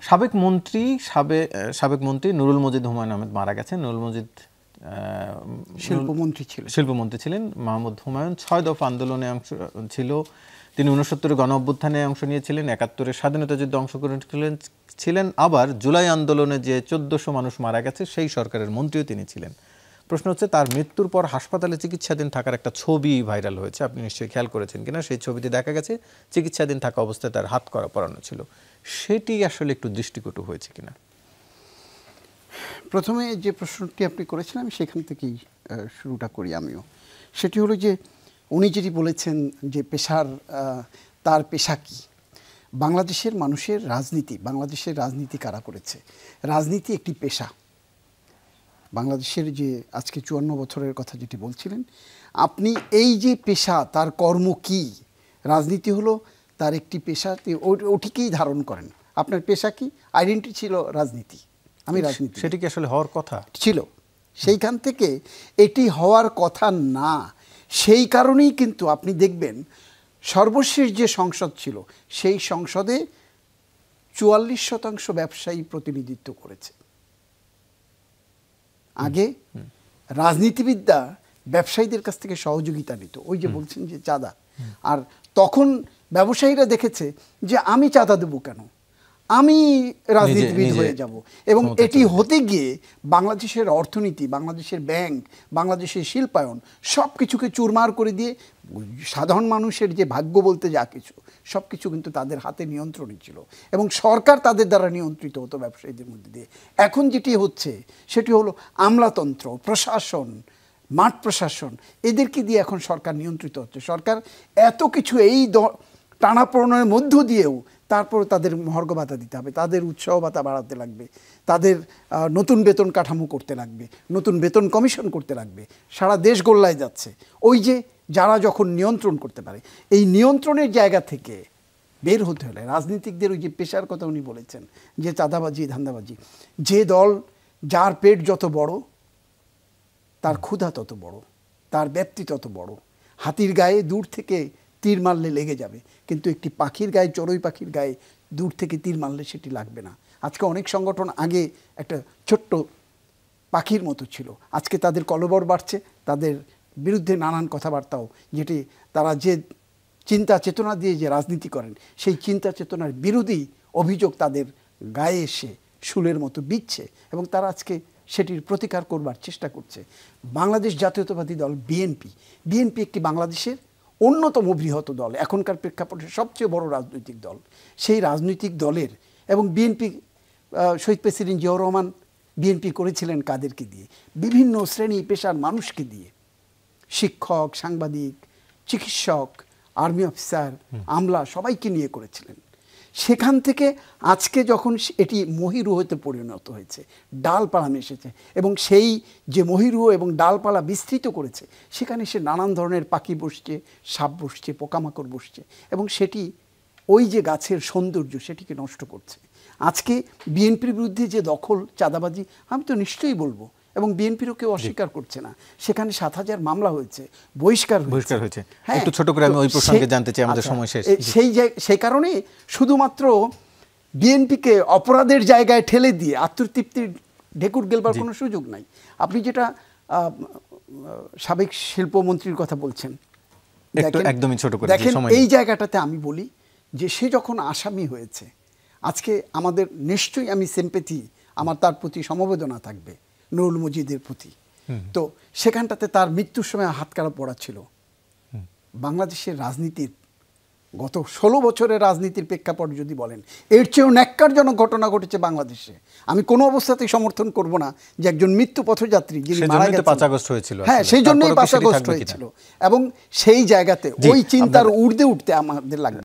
সাবেক মন্ত্রী নুরুল মজিদ হুমায়ুন আহমেদ মারা গেছেন। নুরুল মজিদ শিল্পমন্ত্রী ছিলেন। মাহমুদ হুমায়ুন ৬ দফা আন্দোলনে অংশ ছিল। তিনি ৬৯ গণ অভ্যুত্থানে অংশ নিয়েছিলেন, ৭১ স্বাধীনতা যুদ্ধে অংশগ্রহণ ছিলেন। আবার জুলাই আন্দোলনে যে ১৪০০ মানুষ মারা গেছে সেই সরকারের মন্ত্রীও তিনি ছিলেন। প্রশ্ন হচ্ছে, তার মৃত্যুর পর হাসপাতালে চিকিৎসাধীন থাকার একটা ছবি ভাইরাল হয়েছে, আপনি নিশ্চয়ই খেয়াল করেছেন কিনা। সেই ছবিতে দেখা গেছে চিকিৎসাধীন থাকা অবস্থায় তার হাত পরানো ছিল। সেটি আসলে একটু দৃষ্টিকটু হয়েছে কিনা? প্রথমে যে প্রশ্নটি আপনি করেছেন আমি সেখান থেকেই শুরুটা করি আমিও। সেটি হলো যে উনি যেটি বলেছেন যে তার পেশা কি। বাংলাদেশের মানুষের রাজনীতি, বাংলাদেশের রাজনীতি কারা করেছে? রাজনীতি একটি পেশা। বাংলাদেশের যে আজকে ৫৪ বছরের কথা যেটি বলছিলেন আপনি, এই যে পেশা, তার কর্ম কি? রাজনীতি হলো তার একটি পেশা, ওটিকেই ধারণ করেন। আপনার পেশা কি? আইডেন্টিটি ছিল রাজনীতি, আমি রাজনীতি। সেটি কি আসলে হওয়ার কথা ছিল? সেইখান থেকে এটি হওয়ার কথা না। সেই কারণেই কিন্তু আপনি দেখবেন সর্বশেষ যে সংসদ ছিল সেই সংসদে ৪৪% ব্যবসায়ী প্রতিনিধিত্ব করেছে। আগে রাজনীতিবিদরা ব্যবসায়ীদের কাছ থেকে সহযোগিতা নিত, ওই যে বলছেন যে চাঁদা। আর তখন ব্যবসায়ীরা দেখেছে যে আমি চাঁদা দেবো কেন, আমি রাজনীতিবিদ হয়ে যাব। এবং এটি হতে গিয়ে বাংলাদেশের অর্থনীতি, বাংলাদেশের ব্যাংক, বাংলাদেশের শিল্পায়ন সব কিছুকে চুরমার করে দিয়ে সাধারণ মানুষের যে ভাগ্য বলতে যা কিছু সব কিছু কিন্তু তাদের হাতে নিয়ন্ত্রণে ছিল এবং সরকার তাদের দ্বারা নিয়ন্ত্রিত হতো ব্যবসায়ীদের মধ্যে দিয়ে। এখন যেটি হচ্ছে সেটি হলো আমলাতন্ত্র, প্রশাসন, মাঠ প্রশাসন, এদেরকে দিয়ে এখন সরকার নিয়ন্ত্রিত হচ্ছে। সরকার এত কিছু এই টানাপোড়েনের মধ্য দিয়েও তারপর তাদের মহার্ঘ ভাতা দিতে হবে, তাদের উৎসাহ ভাতা বাড়াতে লাগবে, তাদের নতুন বেতন কাঠামো করতে লাগবে, নতুন বেতন কমিশন করতে লাগবে। সারা দেশ গোল্লায় যাচ্ছে। ওই যে যারা যখন নিয়ন্ত্রণ করতে পারে, এই নিয়ন্ত্রণের জায়গা থেকে বের হতে হলে রাজনীতিকদের ওই যে পেশার কথা উনি বলেছেন যে চাঁদাবাজি, ধান্দাবাজি, যে দল যার পেট যত বড় তার ক্ষুধা তত বড়, তার ব্যাপ্তি তত বড়। হাতির গায়ে দূর থেকে তীর মারলে লেগে যাবে, কিন্তু একটি পাখির গায়ে, চড়ুই পাখির গায়ে দূর থেকে তীর মারলে সেটি লাগবে না। আজকে অনেক সংগঠন আগে একটা ছোট্ট পাখির মতো ছিল, আজকে তাদের কলবর বাড়ছে, তাদের বিরুদ্ধে নানান কথাবার্তাও, যেটি তারা যে চিন্তা চেতনা দিয়ে যে রাজনীতি করেন সেই চিন্তা চেতনার বিরোধী অভিযোগ তাদের গায়ে এসে শুলের মতো বিচ্ছে এবং তারা আজকে সেটির প্রতিকার করবার চেষ্টা করছে। বাংলাদেশ জাতীয়তাবাদী দল বিএনপি একটি বাংলাদেশের অন্যতম বৃহৎ দল, এখনকার প্রেক্ষাপটে সবচেয়ে বড় রাজনৈতিক দল। সেই রাজনৈতিক দলের এবং বিএনপি, শহীদ প্রেসিডেন্ট জিয়াউর রহমান বিএনপি করেছিলেন কাদেরকে দিয়ে? বিভিন্ন শ্রেণী পেশার মানুষকে দিয়ে, শিক্ষক, সাংবাদিক, চিকিৎসক, আর্মি অফিসার, আমলা, সবাইকে নিয়ে করেছিলেন। সেখান থেকে আজকে যখন এটি মহিরু হতে পরিণত হয়েছে, ডালপালা এসেছে এবং সেই যে মহিরু এবং ডালপালা বিস্তৃত করেছে সেখানে সে নানান ধরনের পাখি বসছে, সাপ বসছে, পোকামাকড় বসছে এবং সেটি ওই যে গাছের সৌন্দর্য সেটিকে নষ্ট করছে। আজকে বিএনপির বিরুদ্ধে যে দখল, চাঁদাবাজি, আমি তো নিশ্চয়ই বলবো, এবং বিএনপিরও কেউ অস্বীকার করছে না। সেখানে ৭,০০০ মামলা হয়েছে, বহিষ্কার হয়েছে। একটু ছোট করে আমি ওই প্রসঙ্গে জানতে চাই, আমাদের সময় শেষ। সেই কারণে শুধুমাত্র বিএনপিকে অপরাধের জায়গায় ঠেলে দিয়ে আত্মতৃপ্তির ঢেকুর গেলবার কোনো সুযোগ নাই। আপনি যেটা সাবেক শিল্পমন্ত্রীর কথা বলছেন, একদমই ছোট করে দেখেন, এই জায়গাটাতে আমি বলি যে সে যখন আসামি হয়েছে, আজকে আমাদের নিশ্চয়ই, আমি সিম্প্যাথি, আমার তার প্রতি সমবেদনা থাকবে নুরুল মজিদের প্রতি। তো সেখানটাতে তার মৃত্যুর সময় হাতকড়া পড়া ছিল। বাংলাদেশের রাজনীতির গত ১৬ বছরের রাজনীতির প্রেক্ষাপট যদি বলেন, এর চেয়েও ন্যাক্কারজনক ঘটনা ঘটেছে বাংলাদেশে। আমি কোনো অবস্থাতেই সমর্থন করব না যে একজন মৃত্যু পথযাত্রী যিনি মারা গেছেন, ৫ আগস্ট হয়েছিল, হ্যাঁ সেই জন্যই ৫ আগস্ট হয়েছিল, এবং সেই জায়গাতে ওই চিন্তার ঊর্ধ্বে উঠতে আমাদের লাগবে।